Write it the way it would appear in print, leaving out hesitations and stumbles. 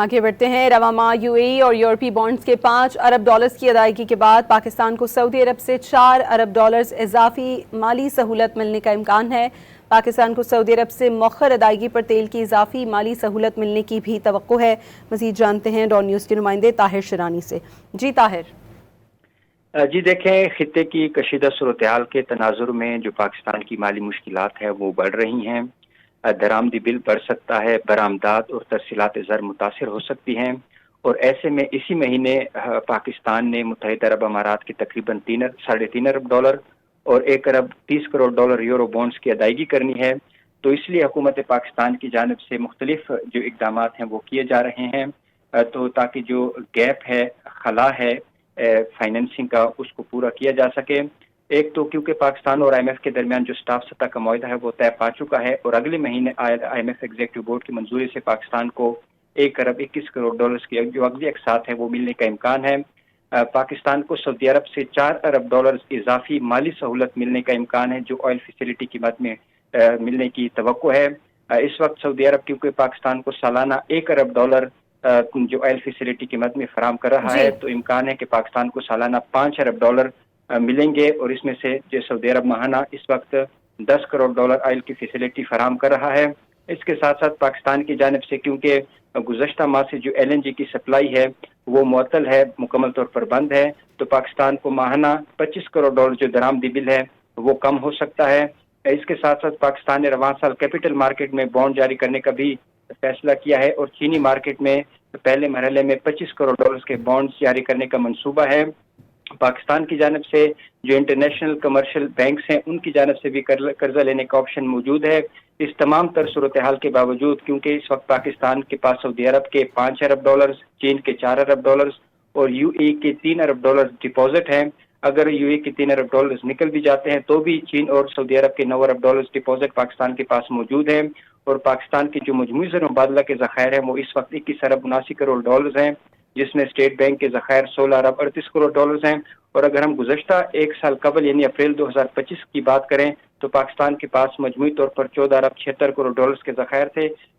آگے بڑھتے ہیں۔ رواں ماہ UAE اور یورپی بانڈز کے 5 ارب ڈالرز کی ادائیگی کے بعد پاکستان کو سعودی عرب سے 4 ارب ڈالرز اضافی مالی سہولت ملنے کا امکان ہے۔ پاکستان کو سعودی عرب سے مؤخر ادائیگی پر تیل کی اضافی مالی سہولت ملنے کی بھی توقع ہے۔ مزید جانتے ہیں ڈان نیوز کے نمائندے طاہر شرانی سے۔ جی طاہر۔ جی دیکھیں، خطے کی کشیدہ صورتحال کے تناظر میں جو پاکستان کی مالی مشکلات ہیں وہ بڑھ رہی ہیں۔ درآمدی بل بڑھ سکتا ہے، برآمدات اور ترسیلات زر متاثر ہو سکتی ہیں، اور ایسے میں اسی مہینے پاکستان نے متحدہ عرب امارات کی تقریباً 3.5 ارب ڈالر اور 1 ارب 30 کروڑ ڈالر یورو بانڈز کی ادائیگی کرنی ہے۔ تو اس لیے حکومت پاکستان کی جانب سے مختلف جو اقدامات ہیں وہ کیے جا رہے ہیں، تو تاکہ جو گیپ ہے، خلا ہے فائنینسنگ کا، اس کو پورا کیا جا سکے۔ ایک تو کیونکہ پاکستان اور IMF کے درمیان جو سٹاف سطح کا معاہدہ ہے وہ طے پا چکا ہے، اور اگلے مہینے IMF ایگزیکٹو بورڈ کی منظوری سے پاکستان کو 1 ارب 21 کروڑ ڈالرز کی جو اگلی اقساط ہے وہ ملنے کا امکان ہے۔ پاکستان کو سعودی عرب سے 4 ارب ڈالرز اضافی مالی سہولت ملنے کا امکان ہے، جو آئل فیسلٹی کی مد میں ملنے کی توقع ہے۔ اس وقت سعودی عرب کیونکہ پاکستان کو سالانہ 1 ارب ڈالر جو آئل فیسلٹی کی مد میں فراہم کر رہا ہے، تو امکان ہے کہ پاکستان کو سالانہ 5 ارب ڈالر ملیں گے، اور اس میں سے جو سعودی عرب ماہانہ اس وقت 10 کروڑ ڈالر آئل کی فیسلٹی فراہم کر رہا ہے۔ اس کے ساتھ ساتھ پاکستان کی جانب سے کیونکہ گزشتہ ماہ سے جو LNG کی سپلائی ہے وہ معطل ہے، مکمل طور پر بند ہے، تو پاکستان کو ماہانہ 25 کروڑ ڈالر جو درآمدی بل ہے وہ کم ہو سکتا ہے۔ اس کے ساتھ ساتھ پاکستان نے رواں سال کیپٹل مارکیٹ میں بانڈ جاری کرنے کا بھی فیصلہ کیا ہے، اور چینی مارکیٹ میں پہلے مرحلے میں 25 کروڑ ڈالرز کے بانڈز جاری کرنے کا منصوبہ ہے۔ پاکستان کی جانب سے جو انٹرنیشنل کمرشل بینکس ہیں ان کی جانب سے بھی قرضہ لینے کا آپشن موجود ہے۔ اس تمام تر صورتحال کے باوجود کیونکہ اس وقت پاکستان کے پاس سعودی عرب کے 5 ارب ڈالرز، چین کے 4 ارب ڈالرز اور UAE کے 3 ارب ڈالرز ڈپازٹ ہیں، اگر UAE کے 3 ارب ڈالرز نکل بھی جاتے ہیں تو بھی چین اور سعودی عرب کے 9 ارب ڈالرز ڈپازٹ پاکستان کے پاس موجود ہیں، اور پاکستان کی جو مجموعی زر مبادلہ کے ذخائر ہیں وہ اس وقت 21 ارب 79 کروڑ ڈالرز ہیں، جس میں اسٹیٹ بینک کے ذخائر 16 ارب 38 کروڑ ڈالرز ہیں۔ اور اگر ہم گزشتہ ایک سال قبل یعنی اپریل 2025 کی بات کریں تو پاکستان کے پاس مجموعی طور پر 14 ارب 76 کروڑ ڈالرز کے ذخائر تھے،